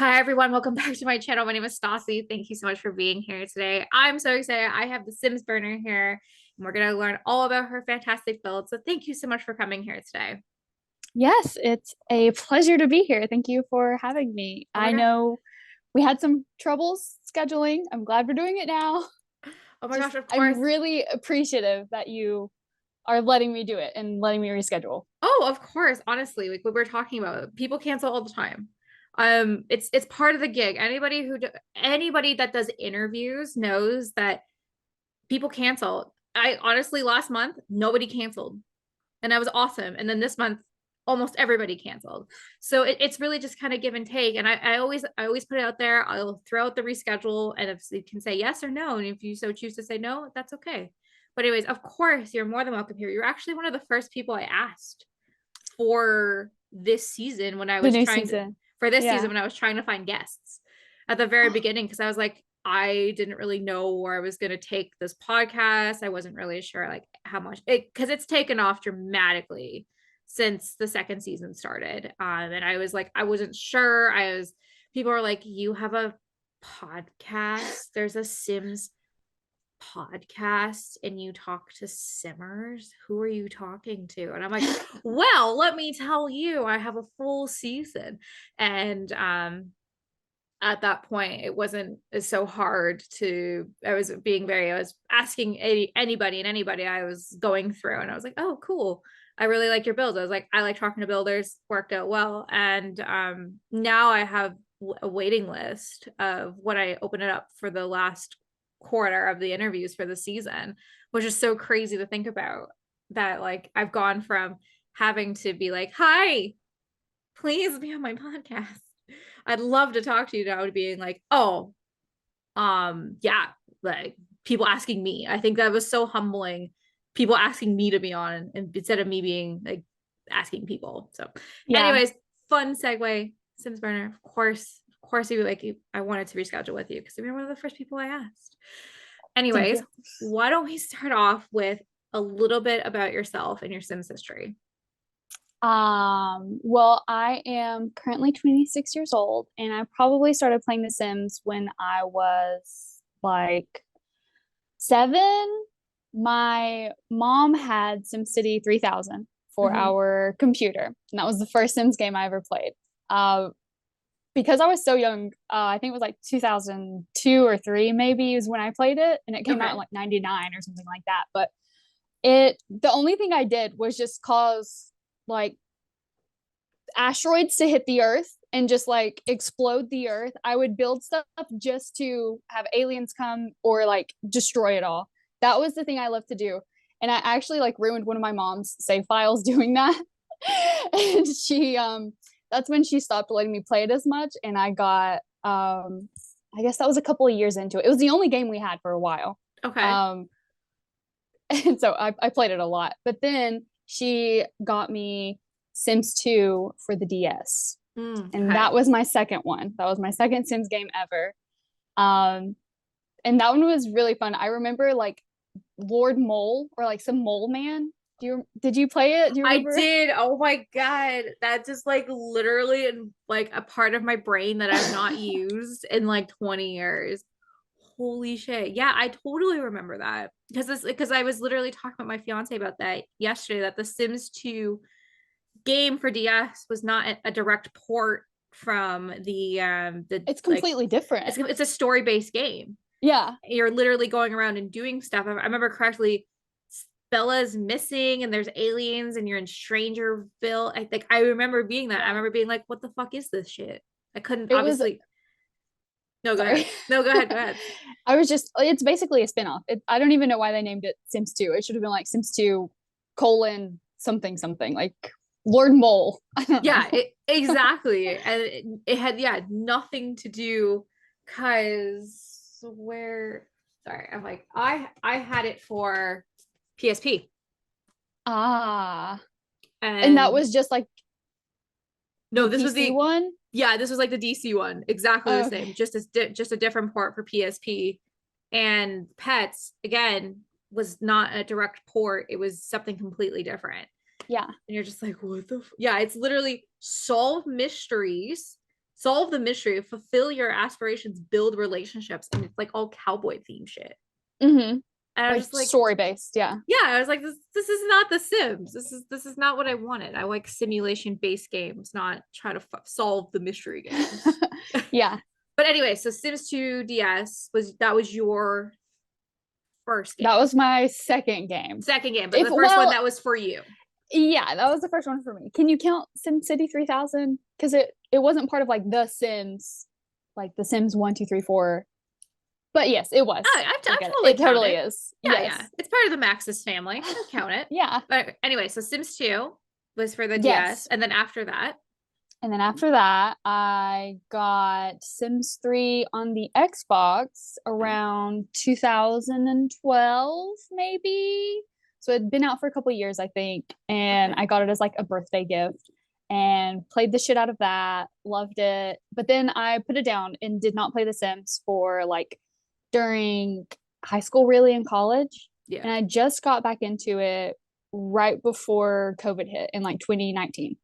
Hi everyone, welcome back to my channel. My name is Stassi. Thank you so much for being here today. I'm so excited. I have the Sims burner here, and we're gonna learn all about her fantastic build. So thank you so much for coming here today. Yes, it's a pleasure to be here. Thank you for having me. Oh my I gosh. know we had some troubles scheduling. I'm glad we're doing it now. Oh my Just, gosh, of I'm course. really appreciative that you are letting me do it and letting me reschedule. Oh, of course. Honestly, like what we're talking about, people cancel all the time. It's part of the gig. Anybody that does interviews knows that people cancel. I honestly last month nobody canceled. And that was awesome. And then this month, almost everybody canceled. So it's really just kind of give and take. And I always put it out there. I'll throw out the reschedule, and if you can say yes or no, and if you so choose to say no, that's okay. But anyways, of course, you're more than welcome here. You're actually one of the first people I asked for this season when I The was new trying to season. for this season Yeah. when I was trying to find guests at the very beginning, because I was like, I didn't really know where I was going to take this podcast. I wasn't really sure like how much it, because it's taken off dramatically since the second season started. And I was like, I wasn't sure. People were like, you have a podcast. There's a Sims podcast and you talk to simmers. Who are you talking to? And I'm like, well, let me tell you, I have a full season. And at that point it wasn't so hard to I was asking anybody and anybody I was going through, and I was like, oh cool, I really like your builds. I was like, I like talking to builders, worked out well. And now I have a waiting list of when I open it up for the last quarter of the interviews for the season, which is so crazy to think about, that like I've gone from having to be like, hi, please be on my podcast, I'd love to talk to you, now to being like, oh, yeah, like people asking me. I think that was so humbling. People asking me to be on, and instead of me being like asking people. So, Yeah. anyways, fun segue. Sims burner, of course, you like. I wanted to reschedule with you because you were one of the first people I asked. Thank Anyways, you. why don't we start off with a little bit about yourself and your Sims history? Well, I am currently 26 years old, and I probably started playing The Sims when I was like 7. My mom had SimCity 3000 for Mm-hmm. our computer, and that was the first Sims game I ever played. Uh, because I was so young, I think it was like 2002 or 3 maybe is when I played it, and it came out in Okay. like 99 or something like that. But the only thing I did was just cause like asteroids to hit the earth and just like explode the earth. I would build stuff just to have aliens come or like destroy it all. That was the thing I loved to do. And I actually like ruined one of my mom's save files doing that. And that's when she stopped letting me play it as much. And I got I guess that was a couple of years into it. It was the only game we had for a while. Okay. Um and so I played it a lot. But then she got me Sims 2 for the DS. And Okay. that was my second one. That was my second Sims game ever. Um, and that one was really fun. I remember like Lord Mole or like some mole man. Did you play it? Do you I remember? did. Oh my God. That just like literally in like a part of my brain that I've not used in like 20 years. Holy shit. Yeah, I totally remember that. Because I was literally talking with my fiance about that yesterday, that the Sims 2 game for DS was not a direct port from the It's like completely different. it's a story-based game. Yeah. You're literally going around and doing stuff. I remember correctly, Bella's missing and there's aliens and you're in Strangerville. I think I remember being that. I Yeah. remember being like, what the fuck is this shit? I couldn't It was obviously. No, go sorry. ahead. No, go ahead. Go ahead. It's basically a spin-off. I don't even know why they named it Sims 2. It should have been like Sims 2 colon something something like Lord Mole. I don't Yeah, know. exactly. And it had, yeah, nothing to do, because where, sorry, I'm like, I had it for PSP. Ah. And that And was just like no, the this was PC the, one. yeah, this was like the DC one, exactly the Oh, same, okay. just a different port for PSP. And Pets again was not a direct port; it was something completely different. Yeah. And you're just like, what the? Yeah, it's literally solve mysteries, solve the mystery, fulfill your aspirations, build relationships, and it's like all cowboy theme shit. Mm-hmm. And I was Like just like, story based, yeah. yeah, I was like, this is not The Sims. This is not what I wanted. I like simulation based games, not try to solve the mystery games. Yeah. But anyway, so Sims 2 DS was your first That game. was my second game. Second game, but If the first one well, that was for you. yeah, that was the first one for me. Can you count SimCity 3000? Because it wasn't part of like The Sims, like The Sims 1, 2, 3, 4. But yes, it was. Oh, I've I get it. totally It totally counted. is. Yeah, Yes. yeah. It's part of the Maxis family. I'll count it. Yeah. But anyway, so Sims 2 was for the Yes. DS. And then after that, And then after that, I got Sims 3 on the Xbox around 2012, maybe. So it'd been out for a couple years, I think. And okay. I got it as like a birthday gift and played the shit out of that. Loved it. But then I put it down and did not play The Sims for like during high school, really, in college. Yeah. And I just got back into it right before COVID hit in like 2019.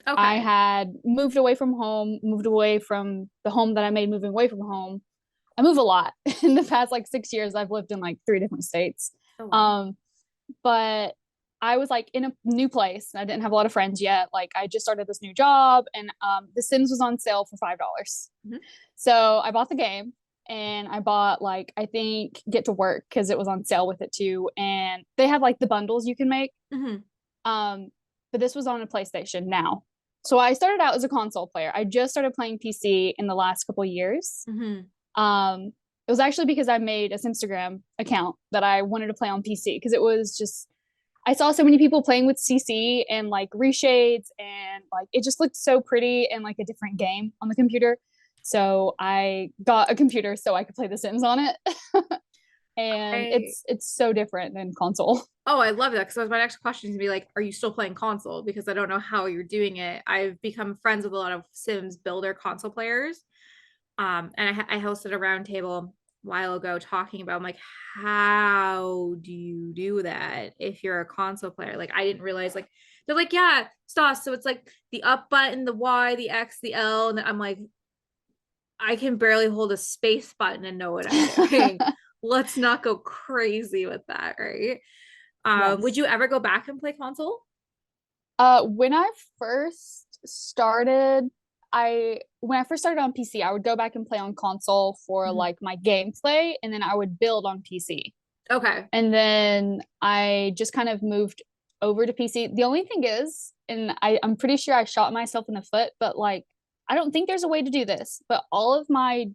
Okay. I had moved away from home, moved away from the home that I made moving away from home. I move a lot. In the past like 6 years, I've lived in like 3 different states. Oh, wow. But I was like in a new place. I didn't have a lot of friends yet. Like I just started this new job and The Sims was on sale for $5. Mhm. So I bought the game and I bought like I think Get to Work because it was on sale with it too. And they have like the bundles you can make. Mhm. But this was on a PlayStation now. So I started out as a console player. I just started playing PC in the last couple of years. Mhm. It was actually because I made a Instagram account that I wanted to play on PC because it was just I saw so many people playing with CC and like reshades and like it just looked so pretty and like a different game on the computer. So I got a computer so I could play The Sims on it. And it's so different than console. Oh, I love that because my next question is gonna be like, are you still playing console? Because I don't know how you're doing it. I've become friends with a lot of Sims builder console players. And I hosted a roundtable a while ago talking about, I'm like, how do you do that if you're a console player? Like, I didn't realize, like, they're like, yeah, Stas. So it's like the up button, the Y, the X, the L. And I'm like, I can barely hold a space button and know what I'm doing. Let's not go crazy with that, right? Would Yes. you ever go back and play console? When I first started, when I first started on PC, I would go back and play on console for Mhm. like my gameplay, and then I would build on PC. Okay. And then I just kind of moved over to PC. The only thing is, and I'm pretty sure I shot myself in the foot, but like I don't think there's a way to do this. But all of my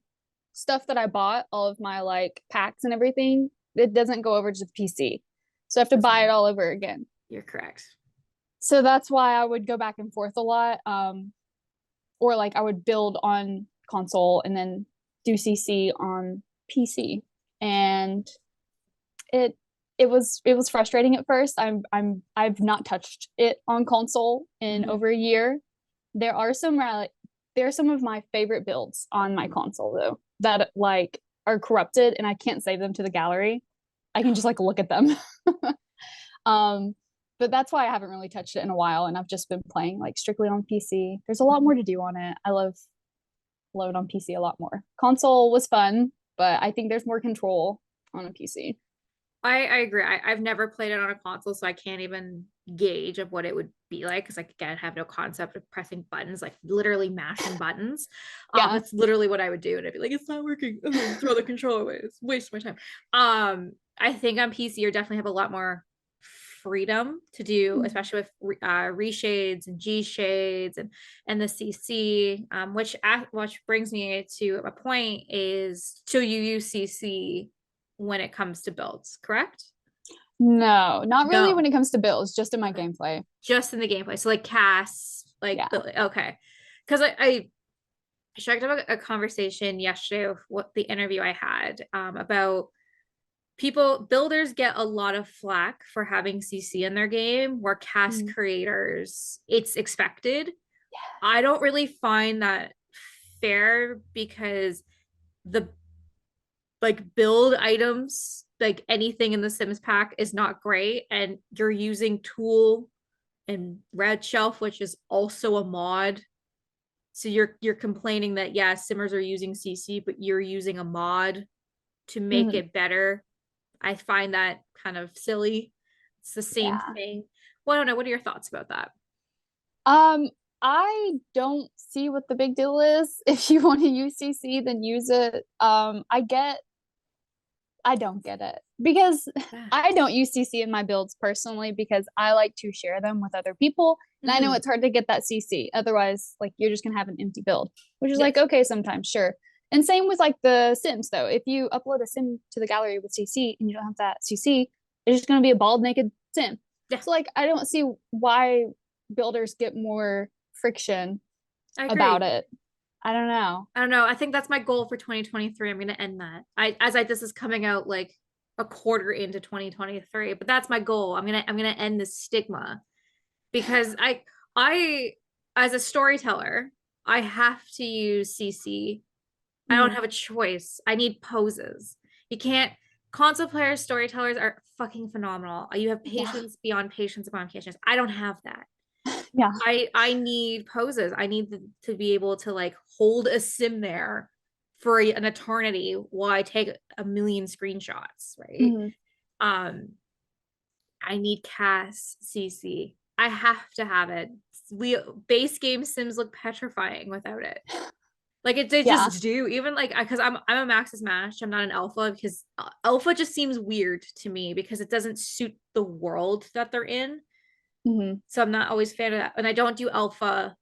stuff that I bought, all of my like packs and everything, it doesn't go over to the PC. So I have to buy it all over again. You're correct. So that's why I would go back and forth a lot. Or like I would build on console and then do CC on PC. And it it was frustrating at first. I've not touched it on console in Mhm. over a year. There are some there are some of my favorite builds on my console though that like are corrupted and I can't save them to the gallery. I can just like look at them. um but that's why I haven't really touched it in a while and I've just been playing like strictly on PC. There's a lot more to do on it. I love it on PC a lot more. Console was fun, but I think there's more control on a PC. I agree. I've never played it on a console, so I can't even gauge of what it would be like because like, again, I have no concept of pressing buttons, like literally mashing buttons. Yeah. That's literally what I would do. And I'd be like, it's not working. Oh, throw the controller away. It's waste my time. I think on PC you definitely have a lot more freedom to do, especially with reshades and G shades and the CC, which brings me to a point is, so you use CC when it comes to builds, correct? No, not really when No. it comes to builds, just in my Okay. gameplay. Just in the gameplay. So like Cass, like Yeah. okay. Because I checked out a conversation yesterday with what the interview I had about builders get a lot of flack for having CC in their game, where cast Mm. creators, it's expected. I don't really find that fair because the like build items, like anything in the Sims pack is not great. And you're using Tool and Red Shelf, which is also a mod. So you're complaining that yeah, simmers are using CC, but you're using a mod to make Mhm. it better. I find that kind of silly. It's the same Yeah. thing. Well, I don't know. What are your thoughts about that? Um, I don't see what the big deal is. If you want to use CC, then use it. I don't get it because Yeah. I don't use CC in my builds personally because I like to share them with other people. And I know Mhm. it's hard to get that CC. Otherwise, like you're just gonna have an empty build, which is like Yes. okay sometimes, sure. And same with like the Sims though. If you upload a Sim to the gallery with CC and you don't have that CC, it's just gonna be a bald naked Sim. Yeah, So like I don't see why builders get more friction I about agree. it. I don't know. I don't know. I think that's my goal for 2023. I'm going to end that. This is coming out like a quarter into 2023, but that's my goal. I'm going to end this stigma because I as a storyteller, I have to use CC. I don't Mhm. have a choice. I need poses. You can't console players, storytellers are fucking phenomenal. You have Yeah. patience upon patience. I don't have that. Yeah. I need poses. I need to be able to like hold a sim there for an eternity while I take a million screenshots, right? Mhm. Um, I need Cass CC. I have to have it. We base game sims look petrifying without it. Like they Yeah. just do. Even like because I'm a Maxis Mash. I'm not an alpha because alpha just seems weird to me because it doesn't suit the world that they're in. Mhm. So I'm not always a fan of that. And I don't do alpha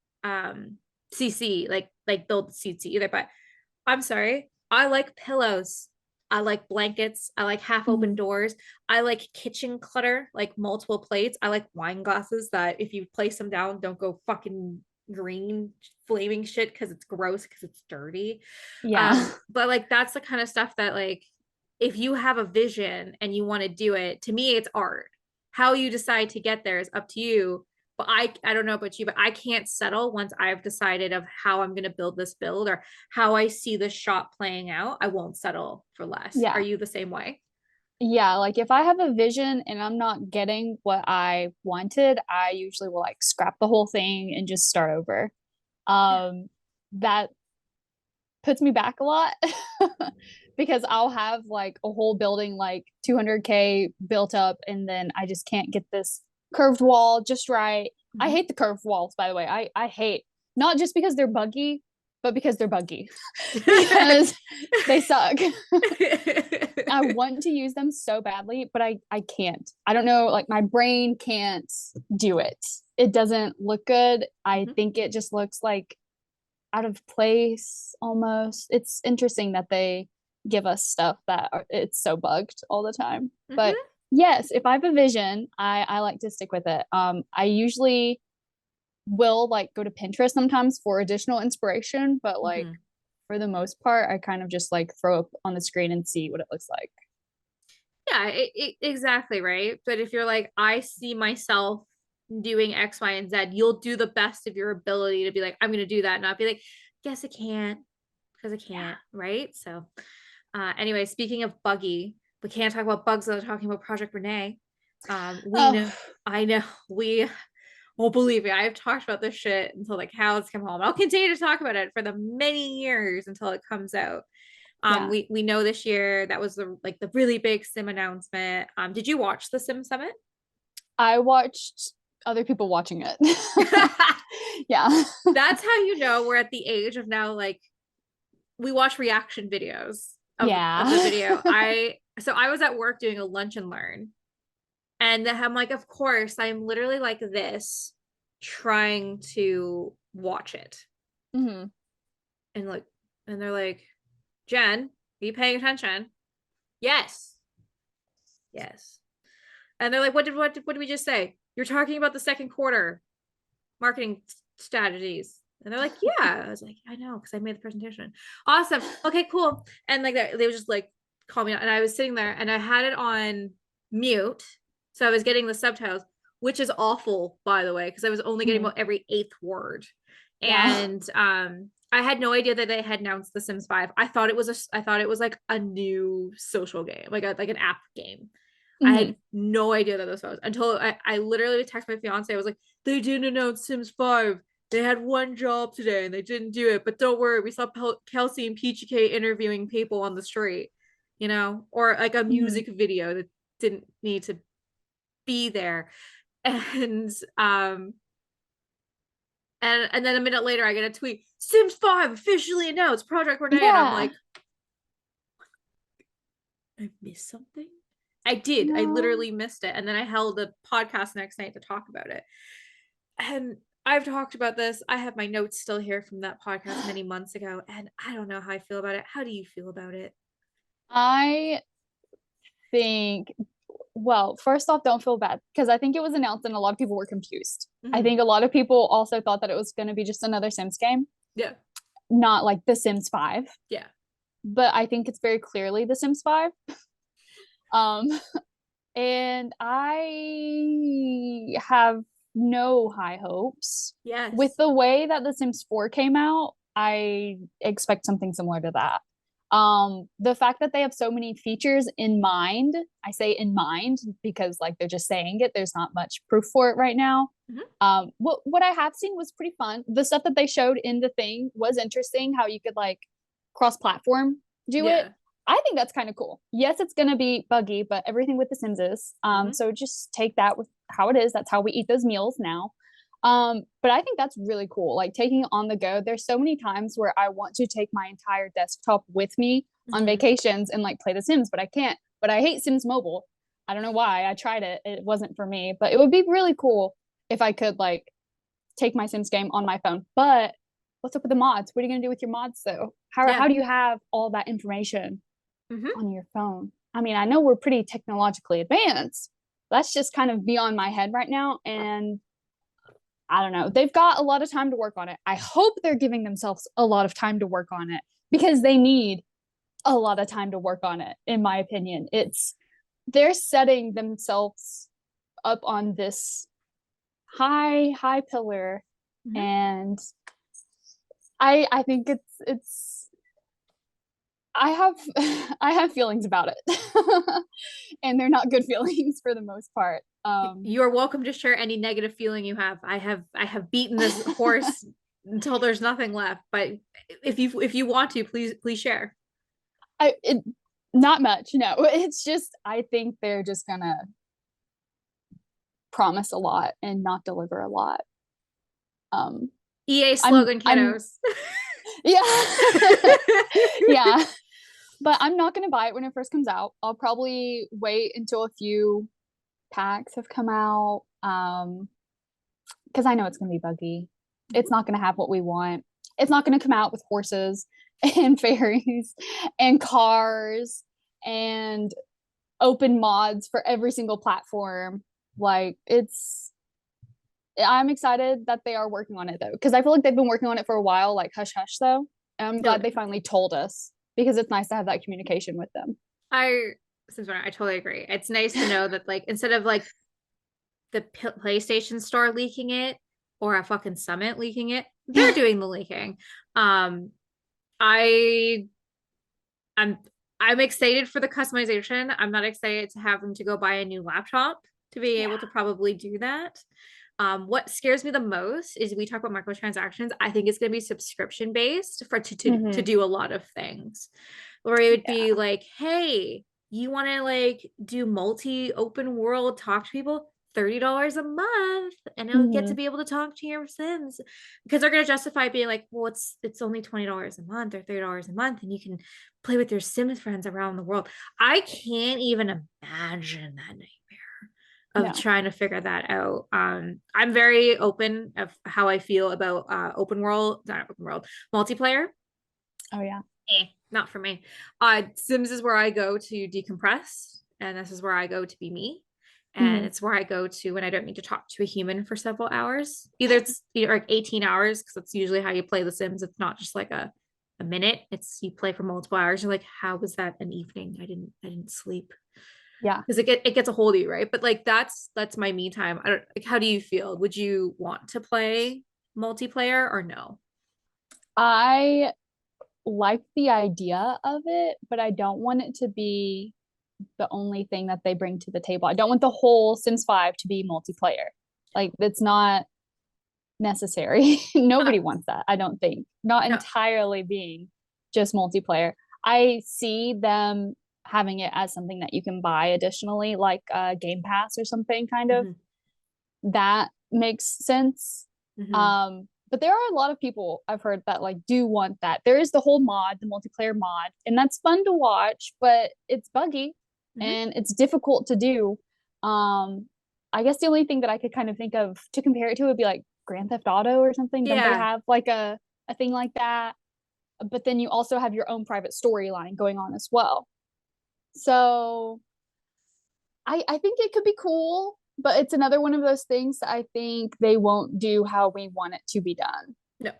CC like build CC either. But I'm sorry. I like pillows. I like blankets. I like half open Mhm. doors. I like kitchen clutter, like multiple plates. I like wine glasses that if you place them down, don't go fucking green flaming shit because it's gross because it's dirty. Yeah. But like that's the kind of stuff that like if you have a vision and you want to do it, to me it's art. How you decide to get there is up to you. But I don't know about you, but I can't settle once I've decided of how I'm going to build this build or how I see the shot playing out. I won't settle for less. Are Yeah. you the same way? Yeah, like if I have a vision and I'm not getting what I wanted, I usually will like scrap the whole thing and just start over. Yeah. That puts me back a lot because I'll have like a whole building like 200K built up and then I just can't get this curved wall just right. I Mhm. hate the curved walls, by the way. I hate not just because they're buggy, but because they're buggy because they suck. I want to use them so badly, but I can't. I don't know, like my brain can't do it. It doesn't look good. I Mhm. think it just looks like out of place almost. It's interesting that they give us stuff that it's so bugged all the time. But Mhm. yes, if I have a vision, I like to stick with it. I usually will like go to Pinterest sometimes for additional inspiration, but like Mhm. for the most part, I kind of just like throw up on the screen and see what it looks like. Yeah, exactly right. But if you're like, I see myself doing X, Y, and Z, you'll do the best of your ability to be like, I'm going to do that, not be like, yes, I can't because I can't, right? So, anyway, speaking of buggy, we can't talk about bugs without talking about Project Renee. We Oh, know, I know, we won't believe me. I've talked about this shit until the cows come home. I'll continue to talk about it for the many years until it comes out. yeah. We know this year that was the really big sim announcement. Did you watch the sim summit? I watched other people watching it. Yeah. That's how you know we're at the age of now, like we watch reaction videos of the Yeah. video. I was at work doing a lunch and learn, and I'm like, of course, I'm literally like this trying to watch it. Hmm. And like and they're like, Jen, are you paying attention? Yes. Yes. And they're like, what did we just say? You're talking about the second quarter marketing strategies. And they're like, yeah. I was like, I know, because I made the presentation. Awesome. Okay, cool. And like that, they would just like call me out. And I was sitting there and I had it on mute. So I was getting the subtitles, which is awful, by the way, because I was only getting Hmm. about every eighth word. Yeah. And I had no idea that they had announced The Sims 5. I thought it was like a new social game, like an app game. I Hmm. had no idea that this was until I literally texted my fiance. I was like, they didn't announce Sims 5. they had one job today and they didn't do it, but don't worry, we saw Kelsey and Peachy K interviewing people on the street, you know, or like a Mhm. music video that didn't need to be there. And and then a minute later I get a tweet, Sims 5 officially announced Project Renee, and I'm Yeah. like, I missed something. I did. I No. literally missed it. And then I held a podcast next night to talk about it. And I've talked about this. I have my notes still here from that podcast many months ago, and I don't know how I feel about it. How do you feel about it? I think, well, first off, don't feel bad because I think it was announced and a lot of people were confused. I Mhm. think a lot of people also thought that it was going to be just another Sims game, Yeah. not like The Sims 5, Yeah. but I think it's very clearly The Sims 5. Um, and I have no high hopes. With Yes. the way that The Sims 4 came out, I expect something similar to that. The fact that they have so many features in mind, I say in mind because like they're just saying it, there's not much proof for it right now. Mhm. What I have seen was pretty fun. The stuff that they showed in the thing was interesting, how you could like cross-platform do it. Yeah. I think that's kind of cool. Yes, it's gonna be buggy, but everything with The Sims is. Mhm. So just take that with how it is. That's how we eat those meals now. But I think that's really cool. Like taking it on the go. There's so many times where I want to take my entire desktop with me on Mhm. vacations and like play The Sims, but I can't. But I hate Sims Mobile. I don't know why. I tried it. It wasn't for me. But it would be really cool if I could like take my Sims game on my phone. But what's up with the mods? What are you gonna do with your mods though? How Yeah. do you have all that information Mhm. on your phone? I mean, I know we're pretty technologically advanced. That's just kind of beyond my head right now. And I don't know. They've got a lot of time to work on it. I hope they're giving themselves a lot of time to work on it because they need a lot of time to work on it, in my opinion. It's they're setting themselves up on this high pillar, Mhm. and I think it's I have I have feelings about it. And they're not good feelings for the most part. You are welcome to share any negative feeling you have. I have beaten this horse until there's nothing left. But if you want to, please share. I not much, no. It's just I think they're just gonna promise a lot and not deliver a lot. Um EA I'm slogan, I'm kiddos. yeah. Yeah. But I'm not gonna buy it when it first comes out. I'll probably wait until a few packs have come out. Because I know it's gonna be buggy. It's not gonna have what we want. It's not gonna come out with horses and fairies and cars and open mods for every single platform. Like it's I'm excited that they are working on it though, because I feel like they've been working on it for a while, like hush hush though. And I'm Oh, glad they finally told us because it's nice to have that communication with them. I I totally agree. It's nice to know that like instead of like the PlayStation Store leaking it or a fucking Summit leaking it, they're doing the leaking. Um, I I'm I'm excited for the customization. I'm not excited to have them to go buy a new laptop to be Yeah. able to probably do that. What scares me the most is we talk about microtransactions. I think it's going to be subscription based for to Mm-hmm. do a lot of things, where it would be Yeah. like, hey, you want to like do multi open world, talk to people, $30 a month, and it'll get to Mm-hmm. be able to talk to your Sims, because they're going to justify being like, well, it's only $20 a month or $30 a month, and you can play with your Sims friends around the world. I can't even imagine that nightmare of No. trying to figure that out. I'm very open of how I feel about open world, not open world, multiplayer. Oh yeah. Not for me. Sims is where I go to decompress, and this is where I go to be me. And Mm-hmm. it's where I go to when I don't need to talk to a human for several hours. Either it's like 18 hours, because that's usually how you play The Sims. It's not just like a minute. It's you play for multiple hours. You're like, how was that an evening? I didn't sleep, Yeah. because it gets a hold of you, right? But like that's my me time. I don't like, how do you feel? Would you want to play multiplayer or no? I like the idea of it, but I don't want it to be the only thing that they bring to the table. I don't want the whole Sims 5 to be multiplayer. Like it's not necessary. Nobody wants that, I don't think. Not No. entirely being just multiplayer. I see them having it as something that you can buy additionally, like Game Pass or something kind of. Mhm, That makes sense. mhm. But there are a lot of people I've heard that like do want that. There is the whole mod, the multiplayer mod, and that's fun to watch, but it's buggy Mhm. and it's difficult to do. I guess the only thing that I could kind of think of to compare it to would be like Grand Theft Auto or something. Don't they Yeah. have like a thing like that? But then you also have your own private storyline going on as well. So I think it could be cool, but it's another one of those things that I think they won't do how we want it to be done. No,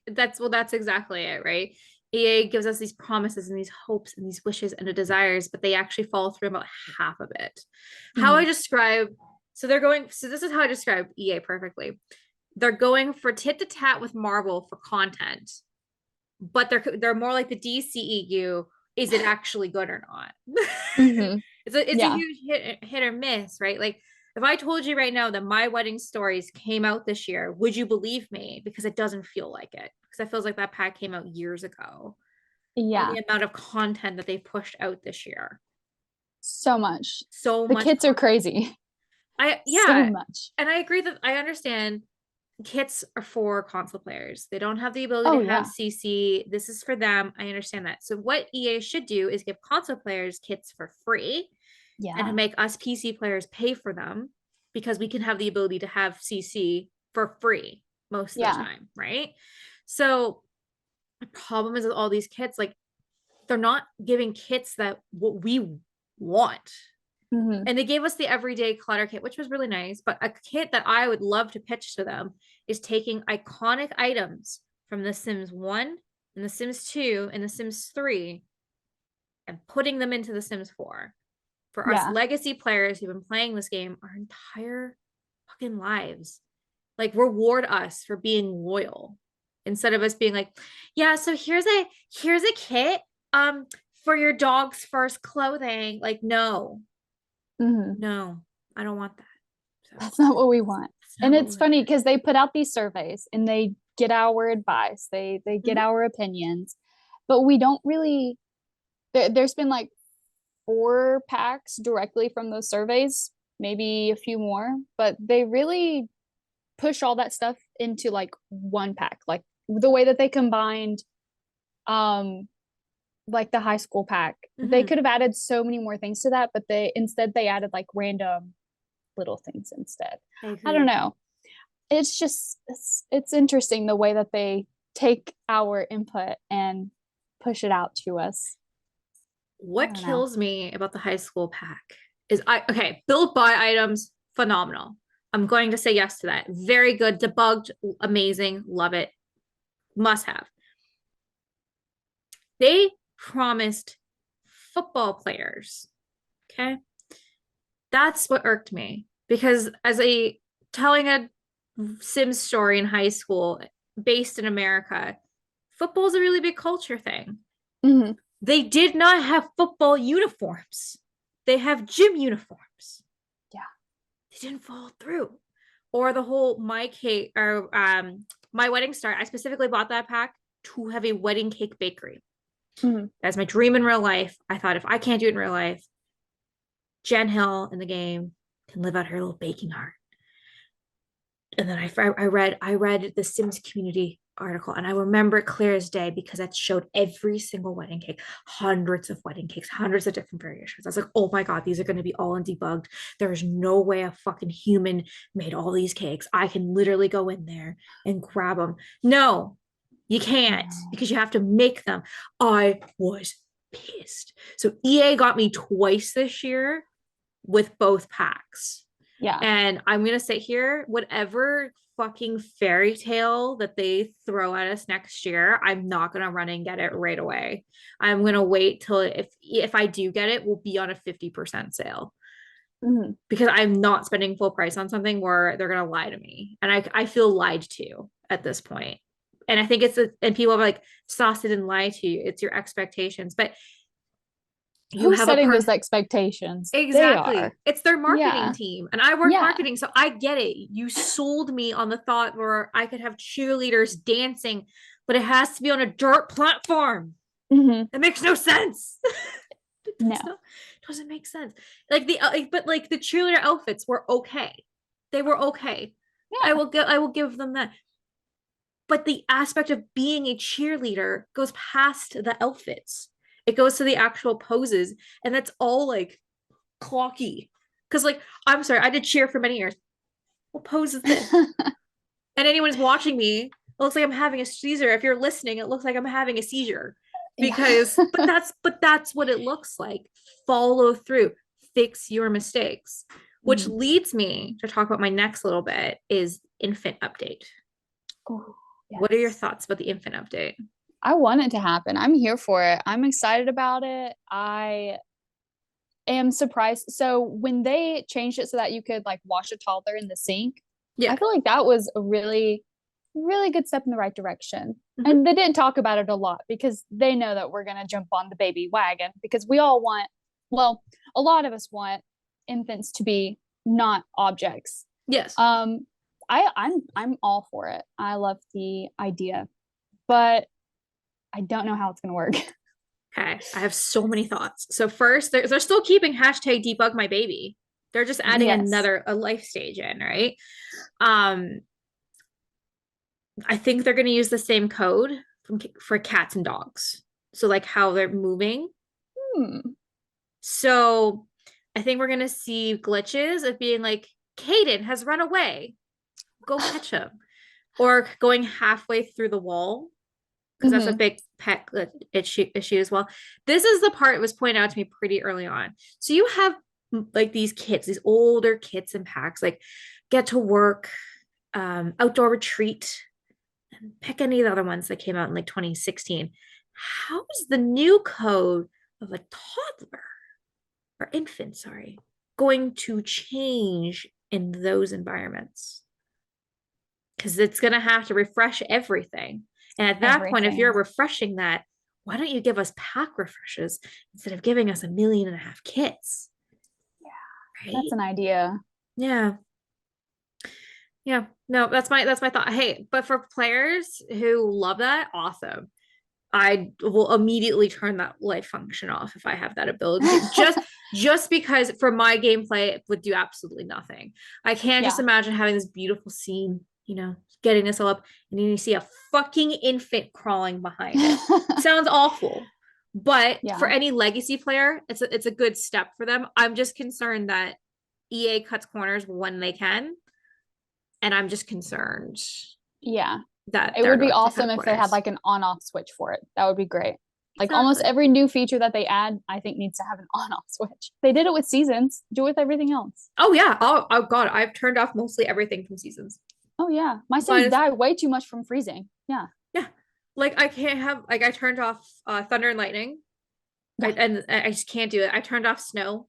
that's exactly it, right? EA gives us these promises and these hopes and these wishes and the desires, but they actually follow through about half of it. How I Mhm. describe, so this is how I describe EA perfectly. They're going for tit to tat with Marvel for content, but they're more like the DCEU. Is it actually good or not? Mhm. It's a Yeah. huge hit or miss, right? Like if I told you right now that My Wedding Stories came out this year, would you believe me? Because it doesn't feel like it. Because it feels like that pack came out years ago. And Yeah. the amount of content that they pushed out this year. So much. So The much kits are content. crazy. So Yeah, much. and I agree that I understand kits are for console players. They don't have the ability Oh to have yeah. CC. This is for them. I understand that. So what EA should do is give console players kits for free and Yeah. make us PC players pay for them because we can have the ability to have CC for free most of the Yeah. time, right? So the problem is with all these kits, like they're not giving kits that what we want. Mhm. And they gave us the everyday clutter kit, which was really nice. But a kit that I would love to pitch to them is taking iconic items from The Sims 1 and The Sims 2 and The Sims 3 and putting them into The Sims 4 for us Yeah. legacy players who've been playing this game our entire fucking lives. Like reward us for being loyal instead of us being like, yeah, so here's a kit for your dog's first clothing. Like, no, Mhm. no, I don't want that. So That's not what we want. that's And not what we it's want. funny because they put out these surveys and they get our advice. They get Mhm. our opinions, but we don't really there's been like 4 packs directly from those surveys, maybe a few more, but they really push all that stuff into like 1 pack. Like the way that they combined um like the high school pack. They Mhm. could have added so many more things to that, but they added like random little things instead. I I don't agree. know. It's just it's interesting the way that they take our input and push it out to us. I What don't know. kills me about the high school pack is build buy items, phenomenal. I'm going to say yes to that. Very good, debugged, amazing, love it, must have. They promised football players. Okay. That's what irked me because as a telling a Sims story in high school based in America, football is a really big culture thing. Mhm. They did not have football uniforms. They have gym uniforms. Yeah. They didn't follow through. Or the whole my cake or my wedding star. I specifically bought that pack to have a wedding cake bakery. Mhm. That's my dream in real life. I thought if I can't do it in real life, Jen Hill in the game can live out her little baking heart. And then I read the Sims community article and I remember it clear as day because that showed every single wedding cake, hundreds of wedding cakes, hundreds of different variations. I was like, oh my God, these are going to be all undebugged. There's no way a fucking human made all these cakes. I can literally go in there and grab them. No, you can't No. because you have to make them. I was pissed. So EA got me twice this year with both packs. Yeah. And I'm gonna sit here, whatever fucking fairy tale that they throw at us next year, I'm not gonna run and get it right away. I'm gonna wait till if I do get it, we'll be on a 50% sale Mhm. because I'm not spending full price on something where they're gonna lie to me. And I feel lied to at this point. And I think and people are like, Sauce didn't lie to you, it's your expectations. But You Who's have a setting those expectations? They exactly. are. It's their marketing Yeah. team. And I work Yeah. marketing, so I get it. You sold me on the thought where I could have cheerleaders dancing, but it has to be on a dirt platform. Hmm. That makes no sense. It No. doesn't make sense. Like but like the cheerleader outfits were okay. They were okay. Yeah. I will give them that. But the aspect of being a cheerleader goes past the outfits. It goes to the actual poses, and that's all like clocky. Because like, I'm sorry, I did cheer for many years. What pose is this? And anyone's watching me, it looks like I'm having a seizure. If you're listening, it looks like I'm having a seizure. Yeah. Because but that's what it looks like. Follow through, fix your mistakes. Which Mhm. leads me to talk about my next little bit is infant update. Oh, What are your yes. thoughts about the infant update? I want it to happen. I'm here for it. I'm excited about it. I am surprised. So when they changed it so that you could like wash a toddler in the sink, I Yeah. feel like that was a really, really good step in the right direction. Mhm. And they didn't talk about it a lot because they know that we're gonna jump on the baby wagon because we all want, well, a lot of us want infants to be not objects. Yes. Um, I'm all for it. I love the idea, but I don't know how it's gonna work. Okay, I have so many thoughts. So first, they're still keeping hashtag debug my baby. They're just adding Yes. another a life stage in, right? Um, I think they're going to use the same code for cats and dogs. So like how they're moving. Hmm. So I think we're going to see glitches of being like, Caden has run away. Go catch him. Or going halfway through the wall because that's a Mm-hmm. big pet issue as well. This is the part that was pointed out to me pretty early on. So you have like these kids, these older kids in packs, like get to work, outdoor retreat, and pick any of the other ones that came out in like 2016. How is the new code of a toddler or infant, sorry, going to change in those environments? Because it's going to have to refresh everything. And at that point, if you're Everything. refreshing that, why don't you give us pack refreshes instead of giving us 1.5 million kits? That's Right? an idea. Yeah. Yeah. No, that's my thought. Hey, but for players who love that, awesome. I will immediately turn that life function off if I have that ability to just because for my gameplay it would do absolutely nothing. I can't just Yeah. imagine having this beautiful scene, getting this all up and then you see a fucking infant crawling behind it. Sounds awful. But for Yeah. any legacy player, it's a good step for them. I'm just concerned that EA cuts corners when they can, and I'm just concerned Yeah. that It they're would be going to cut awesome if they had corners. like an on-off switch for it. That would be great. Like almost Exactly. every new feature that they add, I think needs to have an on-off switch. They did it with seasons. Do it with everything else. Oh yeah. Oh god, I've turned off mostly everything from seasons. Oh yeah. My Sims But die way too much from freezing. Yeah. yeah, like I can't have like I turned off thunder and lightning. Yeah. And I just can't do it. I turned off snow.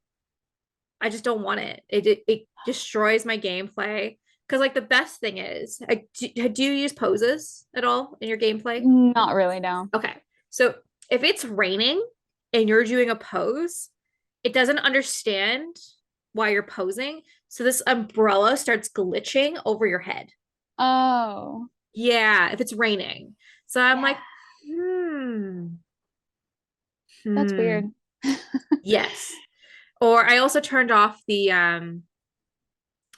I just don't want it. It destroys my gameplay. Because like the best thing is, do you use poses at all in your gameplay? Not really, no. Okay, so if it's raining and you're doing a pose, it doesn't understand why you're posing. So this umbrella starts glitching over your head. Oh. Yeah, if it's raining. So I'm Yeah. like, hmm, That's hmm, weird. yes. Or I also turned off the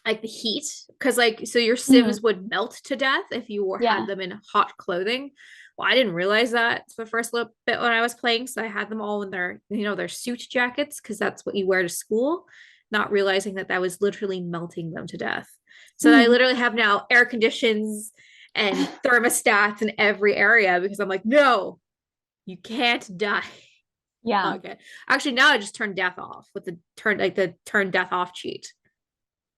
like the heat because like so your Mhm. Sims would melt to death if you had Yeah. them in hot clothing. Well, I didn't realize that the first little bit when I was playing, so I had them all in their suit jackets because that's what you wear to school, not realizing that was literally melting them to death. So I Mm. literally have now air conditions and thermostats in every area because I'm like, no, you can't die. Yeah. Okay. Actually, now I just turned death off with the turn death off cheat.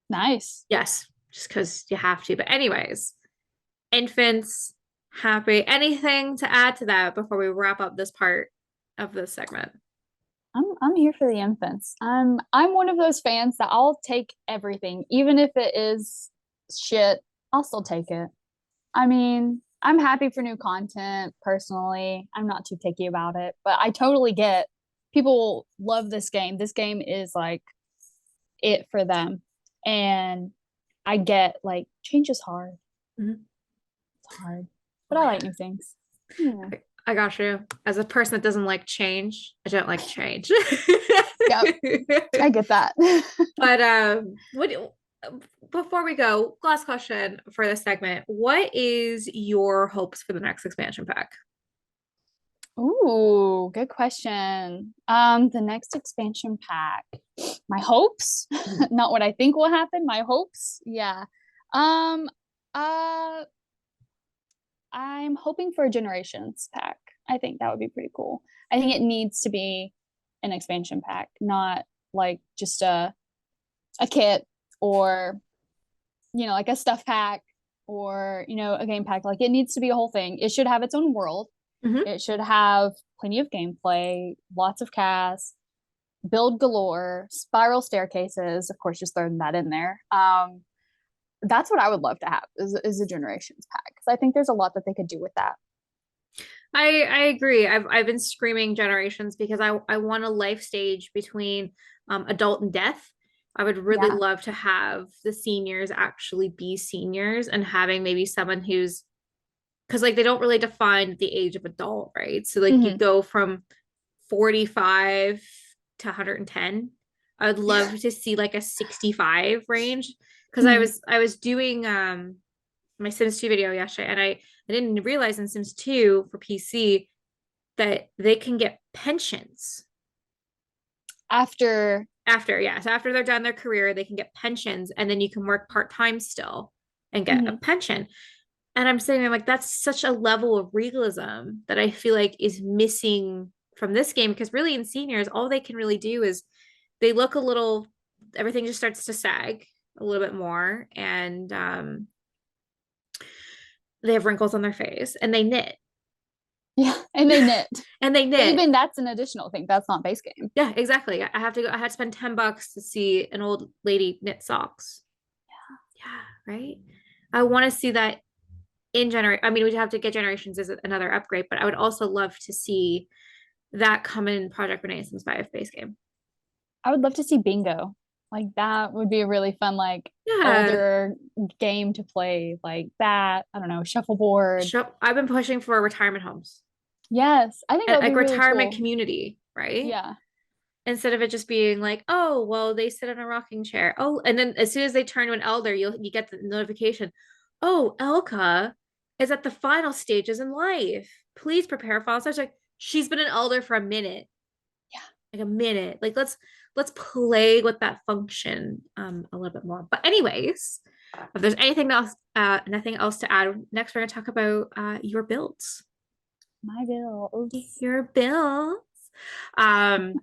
Nice. Yes, just because you have to. But anyways, infants, happy. Anything to add to that before we wrap up this part of this segment? I'm here for the infants. I'm one of those fans that I'll take everything, even if it is shit, I'll still take it. I mean, I'm happy for new content personally. I'm not too picky about it, but I totally get people love this game. This game is like it for them. And I get like change is hard. Mhm. It's hard. But Oh, I yeah. like new things. Yeah. I got you. As a person that doesn't like change, I don't like change. Yep. I get that. But what before we go, last question for this segment. What is your hopes for the next expansion pack? Ooh, good question. The next expansion pack. My hopes, Mhm. not what I think will happen, my hopes. Yeah. Um, uh, I'm hoping for a Generations pack. I think that would be pretty cool. I think it needs to be an expansion pack, not like just a kit or like a stuff pack or a game pack. Like it needs to be a whole thing. It should have its own world. Mhm. It should have plenty of gameplay, lots of cast, build galore, spiral staircases. Of course, just throwing that in there. That's what I would love to have is a Generations pack because I think there's a lot that they could do with that. I agree. I've been screaming generations because I want a life stage between adult and death. I would really Yeah. love to have the seniors actually be seniors and having maybe someone who's because like they don't really define the age of adult, right? So like you Hmm. go from 45 to 110. I would love to see like a 65 range because I Hmm. was I was doing my Sims 2 video yesterday and I didn't realize in Sims 2 for PC that they can get pensions After. after, yeah. So after they're done their career, they can get pensions and then you can work part-time still and get a Hmm. pension. And I'm saying like that's such a level of realism that I feel like is missing from this game because really in seniors, all they can really do is they look a little everything just starts to sag a little bit more and they have wrinkles on their face and they knit Yeah, and they knit. and they But knit. even that's an additional thing. That's not base game. Yeah, exactly. I have to go. I had to spend $10 to see an old lady knit socks. Yeah, right. I want to see that in generate. I mean, we'd have to get generations as another upgrade, but I would also love to see that come in Project Renaissance 5 base game. I would love to see bingo. Like that would be a really fun, like Yeah. older game to play like that. I don't know, shuffleboard. I've been pushing for retirement homes Yes, I think and that would be like really retirement cool. community, right? Yeah. Instead of it just being like, oh, well, they sit in a rocking chair. Oh, and then as soon as they turn to an elder, you get the notification. Oh, Elka is at the final stages in life. Please prepare for such like she's been an elder for a minute, Yeah. like a minute. Like let's play with that function a little bit more. But anyways, if there's anything else, nothing else to add, next we're gonna talk about your builds. My bills. Your builds. Um,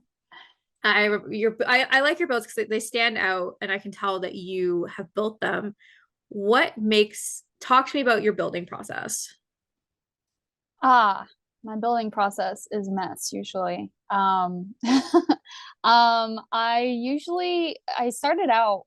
I like your builds because they stand out and I can tell that you have built them. What makes talk to me about your building process? Ah, my building process is a mess usually. I started out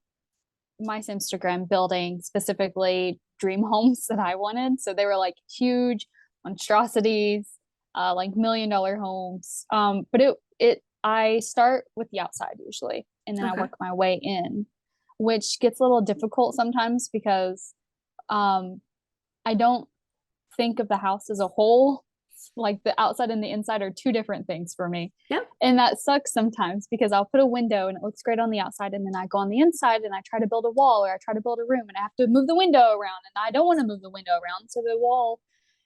my Instagram building specifically dream homes that I wanted. So they were like huge monstrosities, like $1 million homes. But it I start with the outside usually, and then I Okay. work my way in, which gets a little difficult sometimes because um, I don't think of the house as a whole. Like the outside and the inside are two different things for me. Yep. And that sucks sometimes because I'll put a window and it looks great on the outside. And then I go on the inside and I try to build a wall or I try to build a room and I have to move the window around. And I don't want to move the window around. So the wall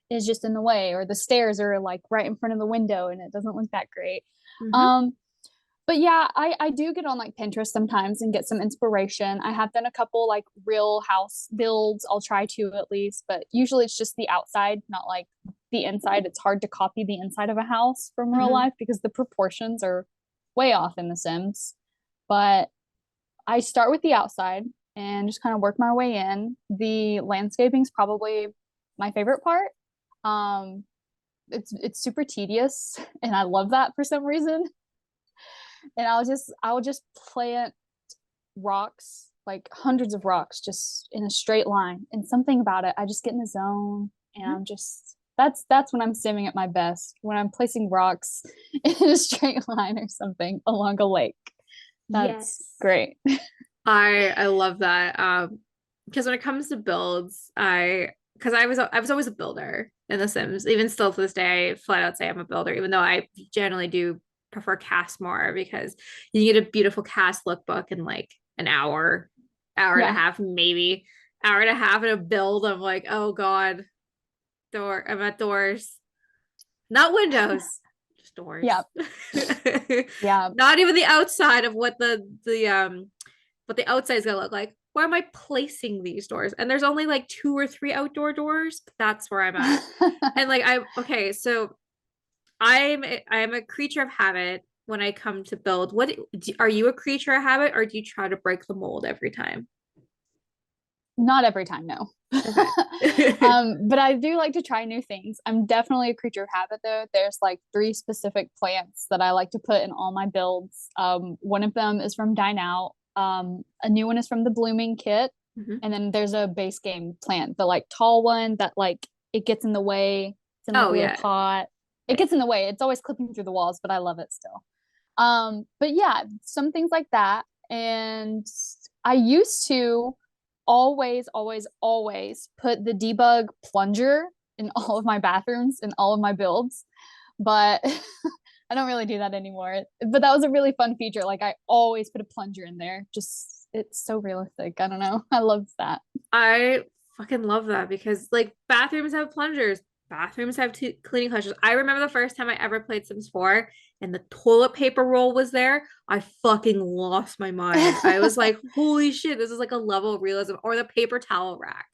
is just in the way or the stairs are like right in front of the window and it doesn't look that great. Mm-hmm. Um, but yeah, I do get on like Pinterest sometimes and get some inspiration. I have done a couple like real house builds. I'll try to at least, but usually it's just the outside, not like the inside. It's hard to copy the inside of a house from real Mm-hmm. life because the proportions are way off in The Sims. But I start with the outside and just kind of work my way in. The landscaping is probably my favorite part. Um, it's super tedious, and I love that for some reason. And I'll just plant rocks, like hundreds of rocks, just in a straight line. And something about it, I just get in the zone, and I'm just That's when I'm simming at my best, when I'm placing rocks in a straight line or something along a lake. That's Yes. great. I love that. Because when it comes to builds, because I was always a builder in The Sims. Even still to this day, I flat out say I'm a builder, even though I generally do prefer cast more because you get a beautiful cast lookbook in like an hour, hour and a Yeah. half, maybe hour and a half in a build. I'm like, oh God, I'm at doors, not windows, just Yeah. doors. Yeah. Not even the outside of what the outside is gonna look like. Where am I placing these doors? And there's only like 2 or 3 outdoor doors. But that's where I'm at. And like I okay, so I'm a creature of habit when I come to build. What are you, a creature of habit, or do you try to break the mold every time? Not every time, no. Okay. But I do like to try new things. I'm definitely a creature of habit though. There's like three specific plants that I like to put in all my builds. One of them is from Dine Out. A new one is from the Blooming Kit. Mhm. And then there's a base game plant, the like tall one that like it gets in the way. It's in like Oh a little yeah. pot. It gets in the way. It's always clipping through the walls, but I love it still. But yeah, some things like that. And I used to always put the debug plunger in all of my bathrooms and all of my builds, but I don't really do that anymore. But that was a really fun feature. Like I always put a plunger in there. Just it's so realistic. I don't know. I love that. I fucking love that because like bathrooms have plungers, bathrooms have cleaning plungers. I remember the first time I ever played Sims 4 and the toilet paper roll was there. I fucking lost my mind. I was like, holy shit, this is like a level of realism. Or the paper towel rack.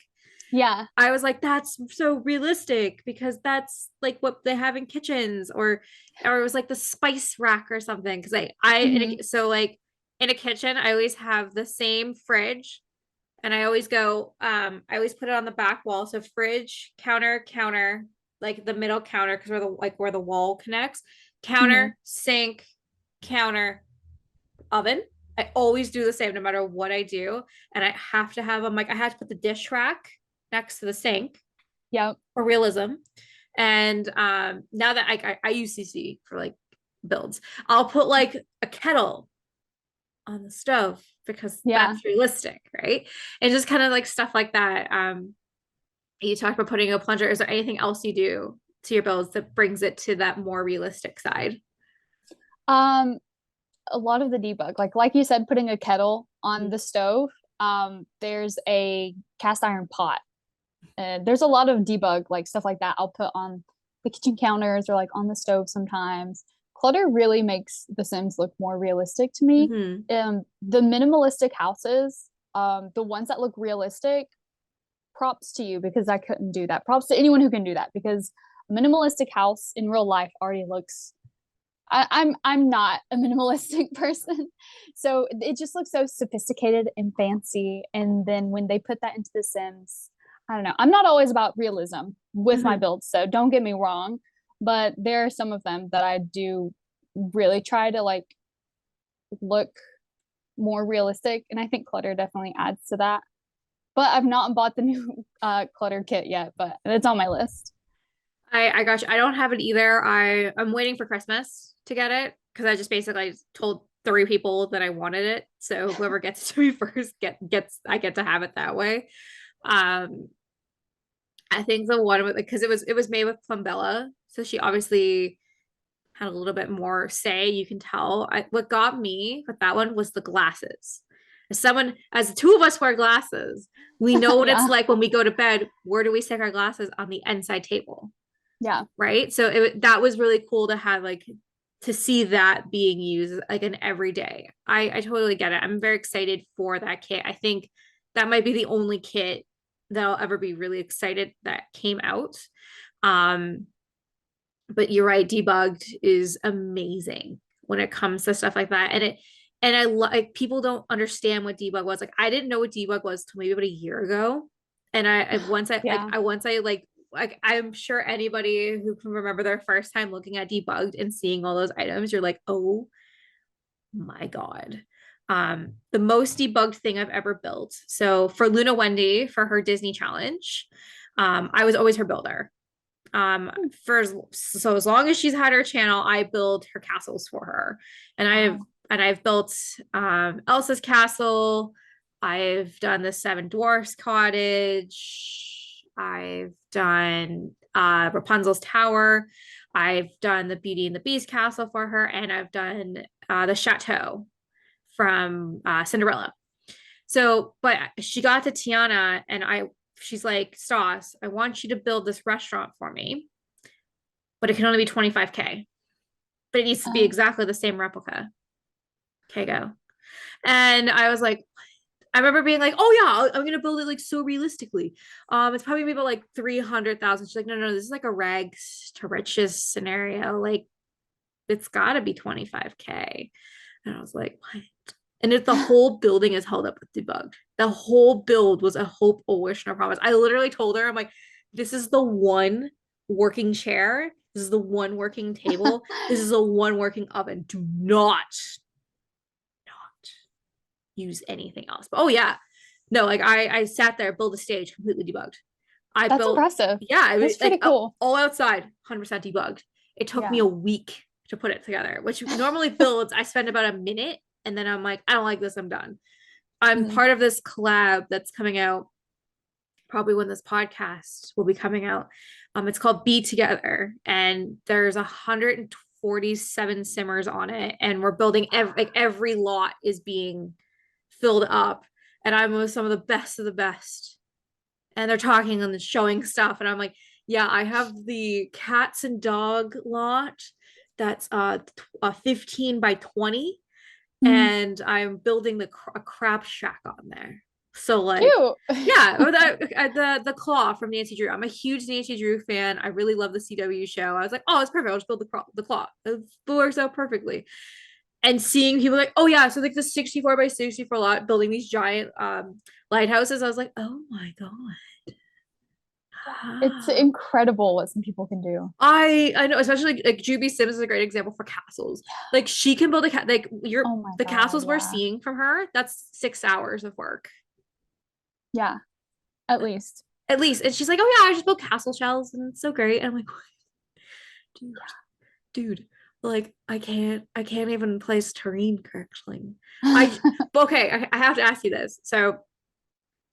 Yeah. I was like, that's so realistic because that's like what they have in kitchens, or it was like the spice rack or something. Because Hmm. so like in a kitchen, I always have the same fridge, and I always put it on the back wall. So fridge, counter, counter, like the middle counter, because where the wall connects, Hmm. counter, sink, counter, oven. I always do the same no matter what I do. And I have to have them like I have to put the dish rack next to the sink Yep. for realism. And now that I use CC for like builds, I'll put like a kettle on the stove because Yeah. that's realistic, right? And just kind of like stuff like that. You talked about putting a plunger. Is there anything else you do to your builds that brings it to that more realistic side? Um, a lot of the debug, like you said, putting a kettle on Mhm. the stove. There's a cast iron pot. There's a lot of debug, like stuff like that. I'll put on the kitchen counters or like on the stove sometimes. Clutter really makes The Sims look more realistic to me. Mhm. The minimalistic houses, the ones that look realistic, props to you because I couldn't do that. Props to anyone who can do that because a minimalistic house in real life already looks I'm not a minimalistic person. So it just looks so sophisticated and fancy. And then when they put that into The Sims, I don't know. I'm not always about realism with my Mhm. builds, so don't get me wrong. But there are some of them that I do really try to like look more realistic. And I think clutter definitely adds to that. But I've not bought the new clutter kit yet, but it's on my list. I got you. I don't have it either. I'm waiting for Christmas to get it because I just basically told 3 people that I wanted it. So whoever gets it to me first gets I get to have it that way. Um, I think the one with because it was made with Plumbella, so she obviously had a little bit more say. You can tell. What got me with that one was the glasses. As the two of us wear glasses, we know what it's Yeah. like when we go to bed. Where do we stick our glasses? On the inside table, Yeah. right? So that was really cool to have like to see that being used like an everyday. I totally get it. I'm very excited for that kit. I think that might be the only kit that I'll ever be really excited that came out. Um, but you're right, debugged is amazing when it comes to stuff like that. And I like people don't understand what debug was. Like I didn't know what debug was till maybe about a year ago. And Yeah. like I'm sure anybody who can remember their first time looking at debugged and seeing all those items, you're like, oh my God. The most debugged thing I've ever built. So for Luna Wendy for her Disney challenge, I was always her builder. So as long as she's had her channel, I build her castles for her. And Wow. I've built Elsa's castle. I've done the Seven Dwarfs cottage. I've done Rapunzel's tower. I've done the Beauty and the Beast castle for her, and I've done the chateau from Cinderella. So, but she got to Tiana, and she's like, Stas, I want you to build this restaurant for me, but it can only be 25K. But it needs to be Oh. exactly the same replica. Okay, go. And I was like, I remember being like, oh yeah, I'm gonna build it like so realistically. It's probably maybe about like 300,000. She's like, no, this is like a rags to riches scenario. Like, it's gotta be 25K. And I was like, what? And if the whole building is held up with debugged. The whole build was a hope, a wish, and a promise. I literally told her, I'm like, this is the one working chair. This is the one working table. This is the one working oven. Do not use anything else. But oh yeah. No, like I sat there, built a stage completely debugged. I That's built, impressive. yeah, it was That's pretty like cool. all outside, 100% debugged. It took me Yeah. a week to put it together, which normally builds, I spend about a minute and then I'm like, I don't like this, I'm done. I'm Mhm. part of this collab that's coming out probably when this podcast will be coming out. It's called Be Together, and there's 147 simmers on it, and we're building every lot is being filled up, and I'm with some of the best of the best, and they're talking and showing stuff, and I'm like, yeah, I have the cats and dog lot that's 15 by 20, Mhm. and I'm building a crab shack on there. So like, Cute. yeah, or the claw from Nancy Drew. I'm a huge Nancy Drew fan. I really love the CW show. I was like, oh, it's perfect. I'll just build the claw. It works out perfectly. And seeing people like, oh yeah, so like the 64 by 64 lot building these giant lighthouses. I was like, oh my god. It's incredible what some people can do. I know, especially like Juby Sims is a great example for castles. Like she can build a cat. Like Oh my the God, castles we're yeah. seeing from her. That's 6 hours of work Yeah, at least. at least. And she's like, oh yeah, I just built castle shells and it's so great. And I'm like, dude, dude, like I can't even place terrain correctly. I but okay, I have to ask you this. So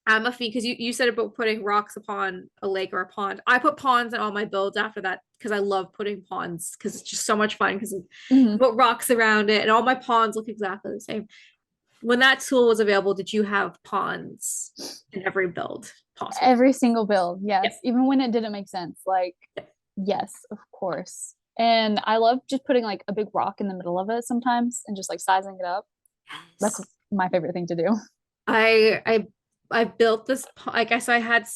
I'm a fiend because you said about putting rocks upon a lake or a pond. I put ponds in all my builds after that because I love putting ponds because it's just so much fun because you Mhm. put rocks around it and all my ponds look exactly the same. When that tool was available, did you have ponds in every build possible? Every single build, Yep. yes. Even when it didn't make sense, like, yes, of course. And I love just putting like a big rock in the middle of it sometimes and just like sizing it up. That's Yes. my favorite thing to do. I built this. I guess I had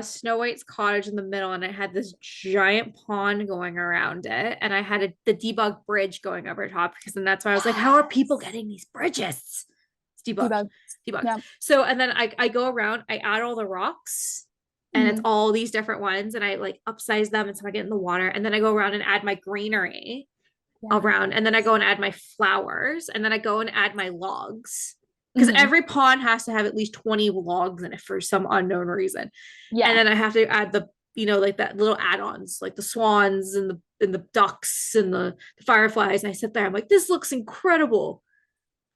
Snow White's cottage in the middle, and I had this giant pond going around it, and I had the debug bridge going over top because then that's why I was like, how are people getting these bridges? It's debugged, Debug. debugged. Yeah. So and then I go around, I add all the rocks, and it's Mhm. all these different ones, and I like upsize them, and so I get in the water, and then I go around and add my greenery Yeah. around, and then I go and add my flowers, and then I go and add my logs because Mhm. every pond has to have at least 20 logs in it for some unknown reason. And Yeah. then I have to add the, like that little add-ons, like the swans and the ducks and the fireflies. And I sit there, I'm like, this looks incredible.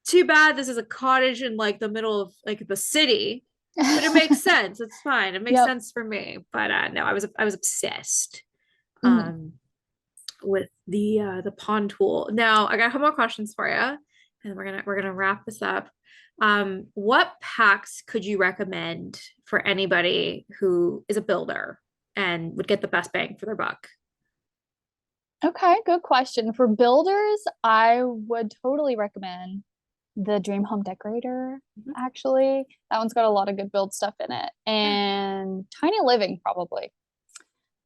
Too bad this is a cottage in like the middle of like the city, but it makes sense. It's fine. It makes Yep. sense for me. But no, I was obsessed. Mhm. Um, with the pond tool. Now I got a couple more questions for you, and we're gonna wrap this up. What packs could you recommend for anybody who is a builder and would get the best bang for their buck? Okay, good question. For builders, I would totally recommend the Dream Home Decorator, Mhm. actually. That one's got a lot of good build stuff in it. Yeah. And Tiny Living, probably.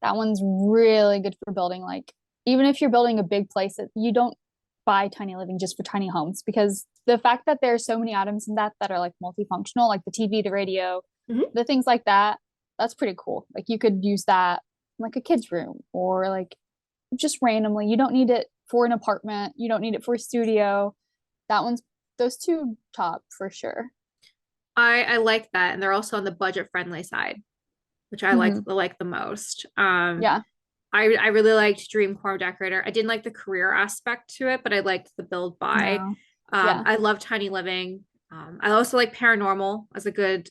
That one's really good for building. Like, even if you're building a big place, you don't buy Tiny Living just for tiny homes because the fact that there's so many items in that that are like multifunctional, like the TV, the radio, Mhm. the things like that, that's pretty cool. Like, you could use that in like a kid's room or like just randomly. You don't need it for an apartment. You don't need it for a studio. That one's those two top for sure. I like that, and they're also on the budget friendly side, which I Hmm. like the most. Yeah. I really liked Dream Core Decorator. I didn't like the career aspect to it, but I liked the build buy. No. Yeah. I love Tiny Living. I also like Paranormal as a good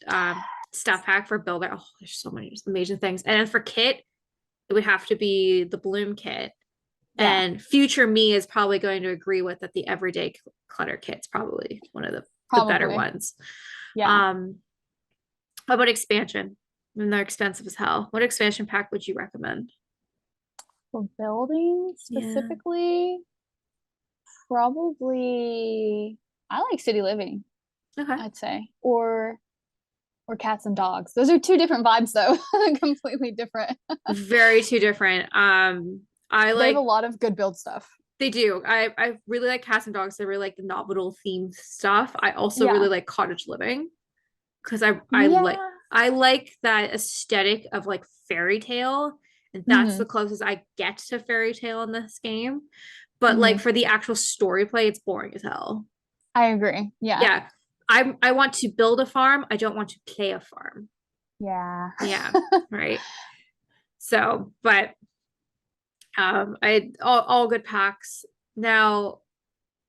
stuff hack for builder. Oh, there's so many amazing things. And then for kit, it would have to be the Bloom kit. Yeah. And future me is probably going to agree with that the everyday clutter kit's probably one of the better Probably. ones. Yeah. How about expansion? And they're expensive as hell. What expansion pack would you recommend? For building Yeah. specifically, probably I like City Living, Okay. I'd say. Or Cats and Dogs. Those are two different vibes though. Completely different. Very two different. I They have a like lot of good build stuff. they do. I really like Cats and Dogs. I really like the novel themed stuff. I also really Yeah. like Cottage Living because Yeah. I like that aesthetic of like fairy tale, and that's the Hmm. closest I get to fairy tale in this game. But like Hmm. for the actual story play, it's boring as hell. I agree. Yeah. Yeah. I want to build a farm. I don't want to play a farm. Yeah. Yeah. Right. So, but I all good packs. Now,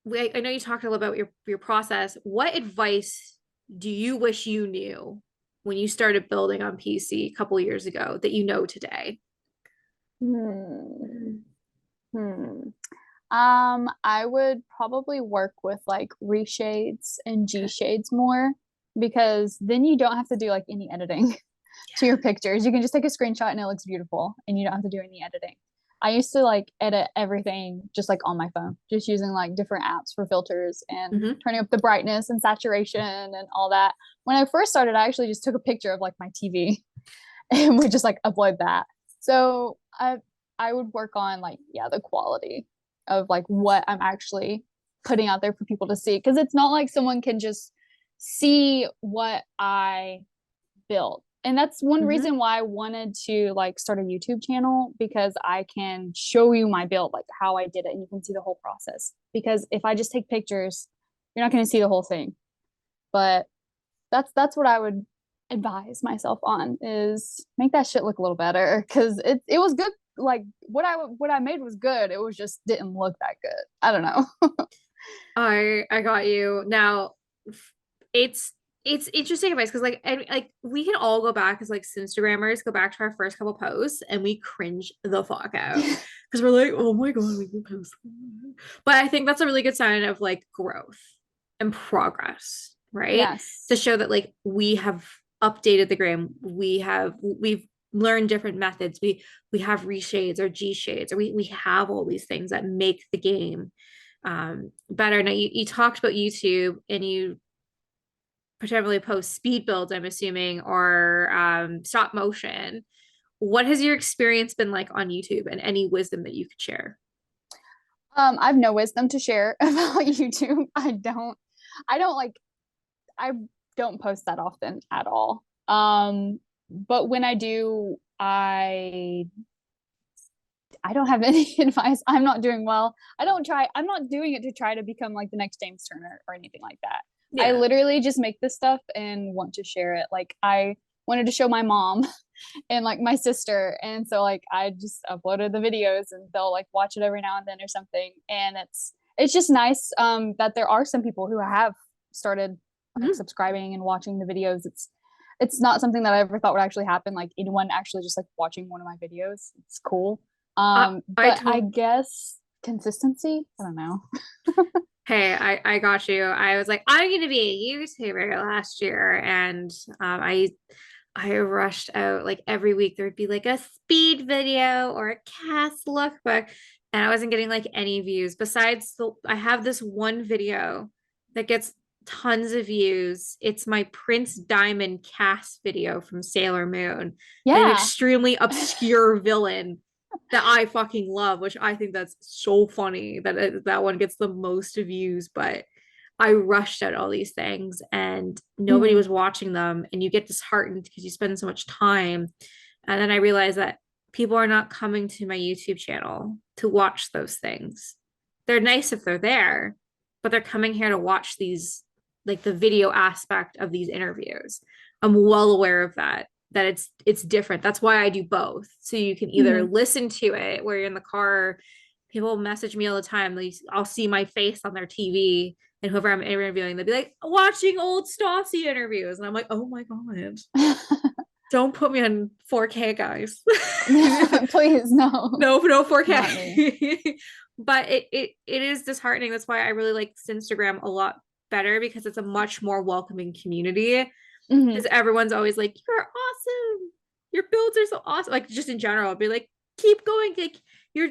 I know you talked a little about your process. What advice do you wish you knew when you started building on PC a couple years ago that you know today? Hmm. Hmm. I would probably work with like reshades and G Okay. shades more because then you don't have to do like any editing to your pictures. You can just take a screenshot and it looks beautiful and you don't have to do any editing. I used to like edit everything just like on my phone, just using like different apps for filters and Hmm. turning up the brightness and saturation and all that. When I first started, I actually just took a picture of like my TV and would just like upload that. So I would work on like yeah, the quality of like what I'm actually putting out there for people to see because it's not like someone can just see what I built. And that's one Hmm. reason why I wanted to like start a YouTube channel because I can show you my build, like how I did it, and you can see the whole process. Because if I just take pictures, you're not going to see the whole thing. But that's what I would advise myself on is make that shit look a little better because it was good. Like what I made was good. It was just didn't look that good. I don't know. I got you. Now, it's it's interesting advice because like we can all go back as like Instagrammers, go back to our first couple posts and we cringe the fuck out because we're like, oh my god, we can post. But I think that's a really good sign of like growth and progress, right? To Yes. show that like we have updated the gram, we've learned different methods. We have reshades or G shades, or we have all these things that make the game better. Now you talked about YouTube and you potentially post speed builds, I'm assuming, or stop motion. What has your experience been like on YouTube and any wisdom that you could share? I have no wisdom to share about YouTube. I don't like I don't post that often at all. But when I do, I don't have any advice. I'm not doing well. I'm not doing it to try to become like the next James Turner or anything like that. I Yeah. literally just make this stuff and want to share it. Like I wanted to show my mom and like my sister. And so like I just uploaded the videos and they'll like watch it every now and then or something. And it's just nice that there are some people who have started like Mhm. subscribing and watching the videos. It's not something that I ever thought would actually happen. Like anyone actually just like watching one of my videos. It's cool. I But I told guess consistency. I don't know. Hey, I got you. I was like, I'm gonna be a YouTuber last year, and I rushed out like every week. There would be like a speed video or a cast lookbook, and I wasn't getting like any views. Besides, I have this one video that gets tons of views. It's my Prince Diamond cast video from Sailor Moon, an Yeah. extremely obscure villain that I fucking love, which I think that's so funny that that one gets the most views. But I rushed out all these things and nobody Mhm. was watching them, and you get disheartened because you spend so much time. And then I realized that people are not coming to my YouTube channel to watch those things. They're nice if they're there, but they're coming here to watch these, like the video aspect of these interviews. I'm well aware of that. that it's different. That's why I do both. So you can either Mhm. listen to it where you're in the car. People message me all the time. I'll see my face on their TV, and whoever I'm interviewing, they'll be like, watching old Stassi interviews. And I'm like, oh my God, don't put me on 4K, guys. Please, no, No, no not me. 4K. But it is disheartening. That's why I really like Instagram a lot better, because it's a much more welcoming community. Mhm. Because everyone's always like, you're awesome. Your builds are so awesome. Like, just in general, I'd be like, keep going.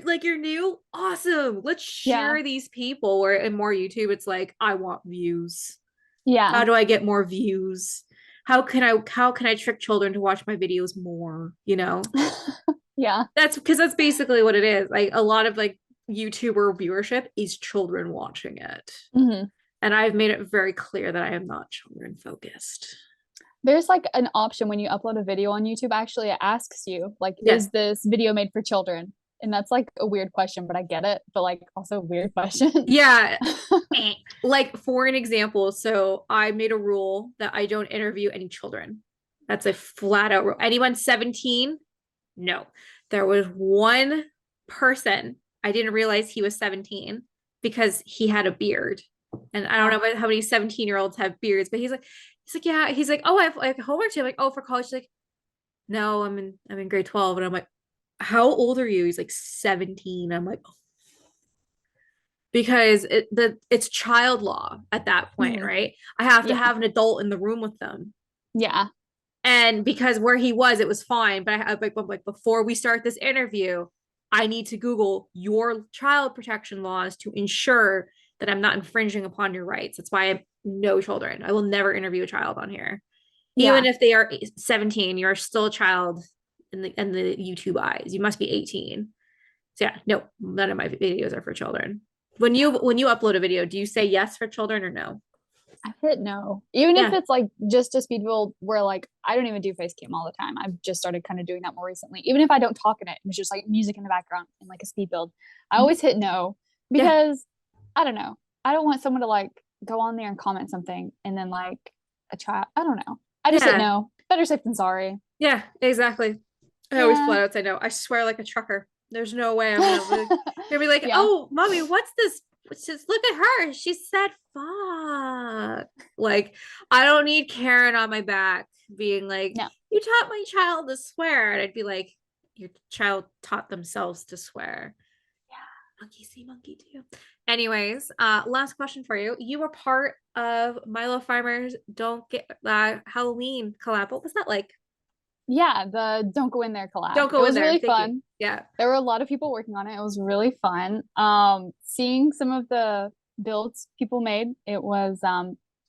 Like you're new. Awesome. Let's Yeah, share these people. Where in more YouTube, it's like, I want views. yeah, How do I get more views? How can I trick children to watch my videos more? yeah. That's basically what it is. Like, a lot of like YouTuber viewership is children watching it. Mhm. And I've made it very clear that I am not children focused. There's like an option when you upload a video on YouTube, actually, it asks you, like, Yeah. is this video made for children? And that's like a weird question, but I get it, but like also a weird question. Yeah. Like, for an example, so I made a rule that I don't interview any children. That's a flat out rule. Anyone 17? No. There was one person, I didn't realize he was 17 because he had a beard. And I don't know about how many 17-year-olds have beards, but he's like, yeah. He's like, oh, I have like homework too. I'm like, oh, for college. She's like, no, I'm in grade 12. And I'm like, how old are you? He's like 17. I'm like, because it's child law at that point, Mhm. right? I have to Yeah, have an adult in the room with them. yeah, And because where he was, it was fine. But I'm like, before we start this interview, I need to Google your child protection laws to ensure that I'm not infringing upon your rights. That's why I have no children. I will never interview a child on here. Even yeah. if they are 17, you're still a child in the YouTube eyes. You must be 18. So yeah, no, none of my videos are for children. When you upload a video, do you say yes for children or no? I hit no. Even if Yeah. it's like just a speed build where like I don't even do face cam all the time. I've just started kind of doing that more recently. Even if I don't talk in it, it's just like music in the background and like a speed build. I always hit no Yeah. because I don't know. I don't want someone to like go on there and comment something and then like a child. I don't know. I just hit Yeah. no. Better safe than sorry. Yeah, exactly. I always Yeah. flat out say no. I swear like a trucker. There's no way I'm gonna be like, Yeah. oh, mommy, what's this? Just look at her. She said fuck. Like, I don't need Karen on my back being like, No. you taught my child to swear. And I'd be like, your child taught themselves to swear. Monkey see, monkey do. Anyways, last question for you. You were part of Milo Farmers Don't Get Halloween collab. What was that like? Yeah, the Don't Go In There collab. Don't It go in was there. really Thank you. fun. Yeah. There were a lot of people working on it. It was really fun. Seeing some of the builds people made, it was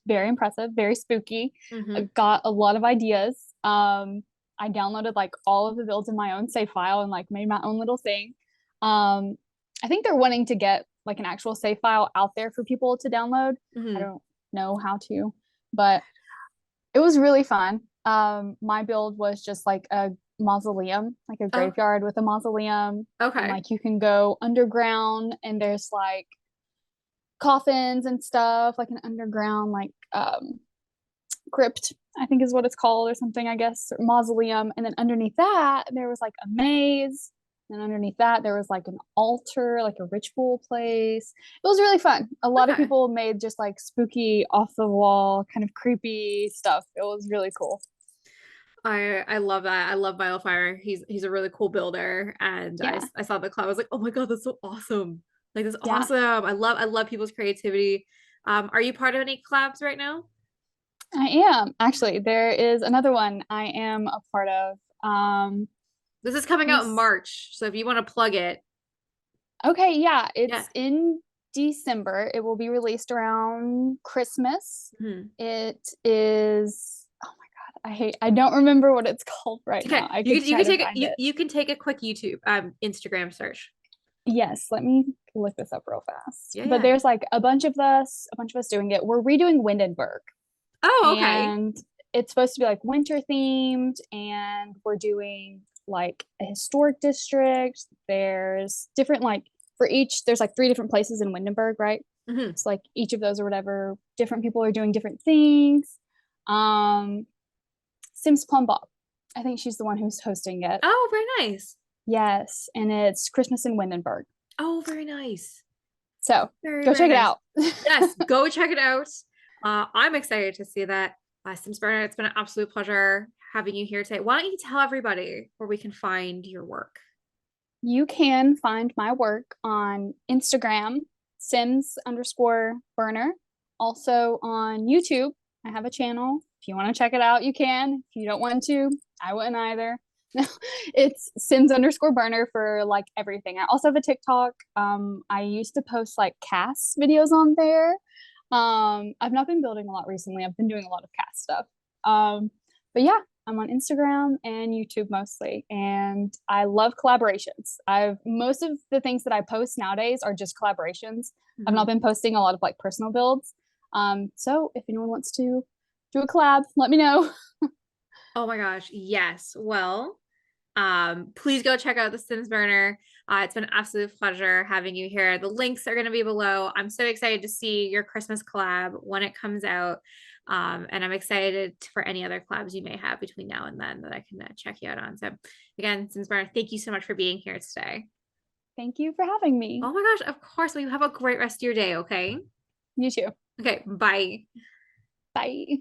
very impressive, very spooky. I Hmm. got a lot of ideas. I downloaded like all of the builds in my own save file and like made my own little thing. Um, I think they're wanting to get like an actual save file out there for people to download. I Hmm. don't know how to, but it was really fun. My build was just like a mausoleum, like a Oh, graveyard with a mausoleum, and okay. like you can go underground and there's like coffins and stuff, like an underground like crypt, I think is what it's called, or something, I guess, or mausoleum. And then underneath that, there was like a maze. And underneath that, there was like an altar, like a ritual place. It was really fun. A lot of Okay. people made just like spooky, off the wall, kind of creepy stuff. It was really cool. I love that. I love Wildfire. He's a really cool builder. And I Yeah. I saw the cloud. I was like, oh my God, that's so awesome. Like, that's Yeah, awesome. I love people's creativity. Are you part of any collabs right now? I am. Actually, there is another one I am a part of. This is coming Let me out in March. So if you want to plug it, Okay, yeah, yeah. it's in December. It will be released around Christmas. Mhm. It is, oh my God, I don't remember what it's called right Okay. now. I You could can you try can to take it find you it. you can take a quick YouTube Instagram search. Yes, let me look this up real fast. Yeah, But yeah. there's like a bunch of us doing it. We're redoing Windenburg, Oh, okay. and it's supposed to be like winter themed, and we're doing like a historic district. There's different like for each there's like three different places in Windenburg, right? Hmm. So like each of those or whatever, different people are doing different things. um Sims Plum Bob, I think she's the one who's hosting it. Oh, very nice. Yes, and it's Christmas in Windenburg. Oh, very nice. So Very, go very check it nice. out. Yes, go check it out. I'm excited to see that. Sims Burner, it's been an absolute pleasure having you here today. Why don't you tell everybody where we can find your work? You can find my work on Instagram, Sims_burner. Also on YouTube, I have a channel. If you want to check it out, you can. If you don't want to, I wouldn't either. It's Sims_burner for like everything. I also have a TikTok. I used to post like cast videos on there. I've not been building a lot recently. I've been doing a lot of cast stuff. But yeah, I'm on Instagram and YouTube mostly, and I love collaborations. I've most of the things that I post nowadays are just collaborations. I've not been posting a lot of like personal builds. So if anyone wants to do a collab, let me know. Oh my gosh, yes. Well, please go check out the Sims Burner. It's been an absolute pleasure having you here. The links are going to be below. I'm so excited to see your Christmas collab when it comes out. And I'm excited for any other collabs you may have between now and then that I can check you out on. So again, Sims Burner, thank you so much for being here today. Thank you for having me. Oh my gosh, of course. Well, you have a great rest of your day, okay? You too. Okay, bye. Bye.